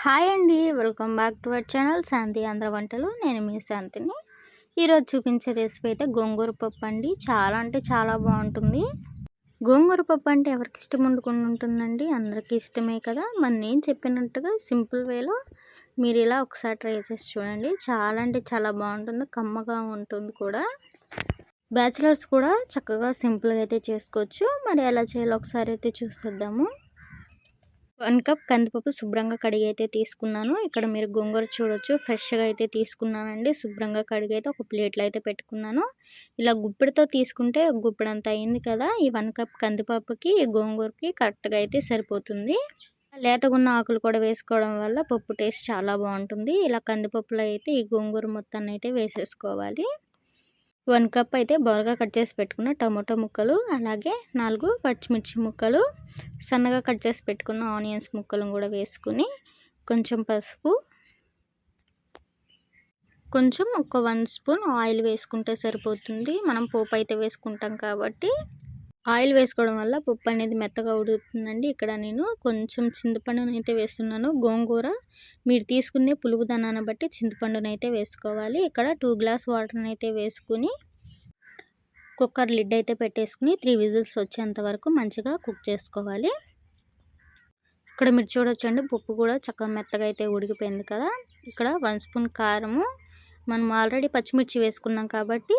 Hi అండి. Welcome back to our channel Shanti Andhra వంటలు. నేను మీ శాంతిని. ఈరోజు చూపించే రెసిపీ అయితే గోంగూర పప్పు అండి. చాలా అంటే చాలా బాగుంటుంది. గోంగూర పప్పు అంటే ఎవరికి ఇష్టం ఉండకుండా ఉంటుందండి? అందరికీ ఇష్టమే కదా. మరి నేను చెప్పినట్టుగా సింపుల్ వేలో మీరు ఇలా ఒకసారి ట్రై చేసి చూడండి. చాలా అంటే చాలా బాగుంటుంది, కమ్మగా ఉంటుంది కూడా. బ్యాచిలర్స్ కూడా చక్కగా సింపుల్గా అయితే చేసుకోవచ్చు. మరి ఎలా చేయాలో ఒకసారి అయితే చూసేద్దాము. 1 కప్ కందిపప్పు శుభ్రంగా కడిగి అయితే తీసుకున్నాను. ఇక్కడ మీరు గోంగూర చూడొచ్చు, ఫ్రెష్గా అయితే తీసుకున్నానండి. శుభ్రంగా కడిగి అయితే ఒక ప్లేట్లో అయితే పెట్టుకున్నాను. ఇలా గుప్పెడితో తీసుకుంటే గుప్పెడంత అయింది కదా. ఈ 1 కప్ కందిపప్పుకి గోంగూరకి కరెక్ట్గా అయితే సరిపోతుంది. లేతగున్న ఆకులు కూడా వేసుకోవడం వల్ల పప్పు టేస్ట్ చాలా బాగుంటుంది. ఇలా కందిపప్పులో అయితే ఈ గోంగూర మొత్తాన్ని అయితే వేసేసుకోవాలి. 1 కప్ అయితే బోరగా కట్ చేసి పెట్టుకున్న టమాటో ముక్కలు, అలాగే 4 పచ్చిమిర్చి ముక్కలు, సన్నగా కట్ చేసి పెట్టుకున్న ఆనియన్స్ ముక్కలను కూడా వేసుకుని కొంచెం పసుపు, కొంచెం ఒక 1 స్పూన్ ఆయిల్ వేసుకుంటే సరిపోతుంది. మనం పోపు అయితే వేసుకుంటాం కాబట్టి ఆయిల్ వేసుకోవడం వల్ల పప్పు అనేది మెత్తగా ఉడుకుతుందండి. ఇక్కడ నేను కొంచెం చింతపండును అయితే వేస్తున్నాను. గోంగూర మీరు తీసుకునే పులుపుదనాన్ని బట్టి చింతపండును అయితే వేసుకోవాలి. ఇక్కడ 2 గ్లాస్ వాటర్ని అయితే వేసుకుని కుక్కర్ లిడ్ అయితే పెట్టేసుకుని 3 విజిల్స్ వచ్చేంత వరకు మంచిగా కుక్ చేసుకోవాలి. ఇక్కడ మీరు చూడొచ్చండి, పప్పు కూడా చక్కగా మెత్తగా అయితే ఉడికిపోయింది కదా. ఇక్కడ 1 స్పూన్ కారము, మనం ఆల్రెడీ పచ్చిమిర్చి వేసుకున్నాం కాబట్టి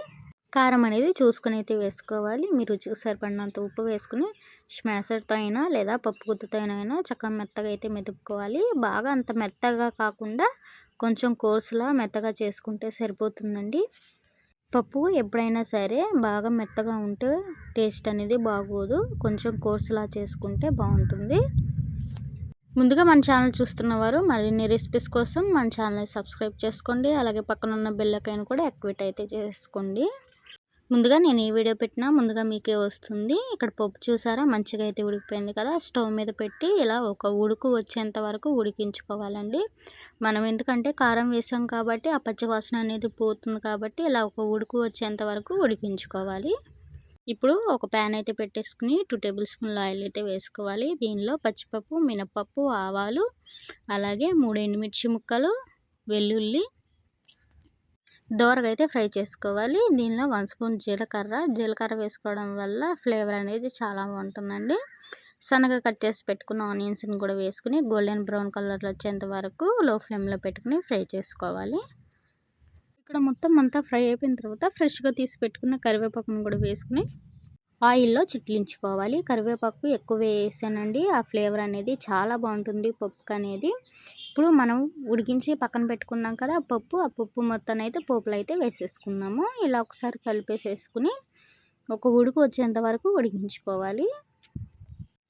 కారం అనేది చూసుకుని అయితే వేసుకోవాలి. మీ రుచికి సరిపడినంత ఉప్పు వేసుకుని స్మాషర్తో అయినా లేదా పప్పు గుత్తితో అయినా చక్కగా మెత్తగా అయితే మెదుపుకోవాలి. బాగా అంత మెత్తగా కాకుండా కొంచెం కోర్సులా మెత్తగా చేసుకుంటే సరిపోతుందండి. పప్పు ఎప్పుడైనా సరే బాగా మెత్తగా ఉంటే టేస్ట్ అనేది బాగోదు. కొంచెం కోర్సులా చేసుకుంటే బాగుంటుంది. ముందుగా మన ఛానల్ చూస్తున్నవారు మరిన్ని రెసిపీస్ కోసం మన ఛానల్ని సబ్స్క్రైబ్ చేసుకోండి. అలాగే పక్కన ఉన్న బెల్ ఐకాన్ కూడా యాక్టివేట్ అయితే చేసుకోండి. ముందుగా నేను ఈ వీడియో పెట్టినా ముందుగా మీకే వస్తుంది. ఇక్కడ పప్పు చూసారా మంచిగా అయితే ఉడికిపోయింది కదా. స్టవ్ మీద పెట్టి ఇలా ఒక ఉడుకు వచ్చేంత వరకు ఉడికించుకోవాలండి. మనం ఎందుకంటే కారం వేసాం కాబట్టి ఆ పచ్చి వాసన అనేది పోతుంది కాబట్టి ఇలా ఒక ఉడుకు వచ్చేంత వరకు ఉడికించుకోవాలి. ఇప్పుడు ఒక ప్యాన్ అయితే పెట్టేసుకుని 2 టేబుల్ స్పూన్ల ఆయిల్ అయితే వేసుకోవాలి. దీనిలో పచ్చిపప్పు, మినపప్పు, ఆవాలు, అలాగే 3 ఎండుమిర్చి ముక్కలు, వెల్లుల్లి దోరగా అయితే ఫ్రై చేసుకోవాలి. దీనిలో 1 స్పూన్ జీలకర్ర వేసుకోవడం వల్ల ఫ్లేవర్ అనేది చాలా బాగుంటుందండి. సన్నగా కట్ చేసి పెట్టుకున్న ఆనియన్స్ని కూడా వేసుకుని గోల్డెన్ బ్రౌన్ కలర్లో వచ్చేంత వరకు లో ఫ్లేమ్లో పెట్టుకుని ఫ్రై చేసుకోవాలి. ఇక్కడ మొత్తం అంతా ఫ్రై అయిపోయిన తర్వాత ఫ్రెష్గా తీసి పెట్టుకున్న కరివేపాకును కూడా వేసుకుని ఆయిల్లో చిట్లించుకోవాలి. కరివేపాకు ఎక్కువ వేసానండి, ఆ ఫ్లేవర్ అనేది చాలా బాగుంటుంది పప్పుకు అనేది. ఇప్పుడు మనం ఉడికించి పక్కన పెట్టుకున్నాం కదా ఆ పప్పు మొత్తాన్ని అయితే పోపులో అయితే వేసేసుకున్నాము. ఇలా ఒకసారి కలిపేసేసుకుని ఒక ఉడుకు వచ్చేంత వరకు ఉడికించుకోవాలి.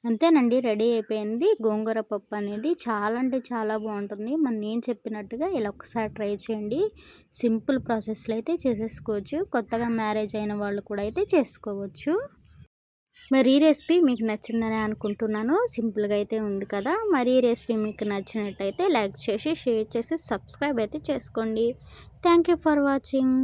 అంతేనండి, రెడీ అయిపోయింది గోంగూర పప్పు అనేది. చాలా అంటే చాలా బాగుంటుంది. మరి నేను చెప్పినట్టుగా ఇలా ఒకసారి ట్రై చేయండి. సింపుల్ ప్రాసెస్లో అయితే చేసేసుకోవచ్చు. కొత్తగా మ్యారేజ్ అయిన వాళ్ళు కూడా అయితే చేసుకోవచ్చు. మరి ఈ రెసిపీ మీకు నచ్చిందని అనుకుంటున్నాను. సింపుల్గా అయితే ఉంది కదా. మరి ఈ రెసిపీ మీకు నచ్చినట్టయితే లైక్ చేసి షేర్ చేసి సబ్స్క్రైబ్ అయితే చేసుకోండి. Thank you for watching.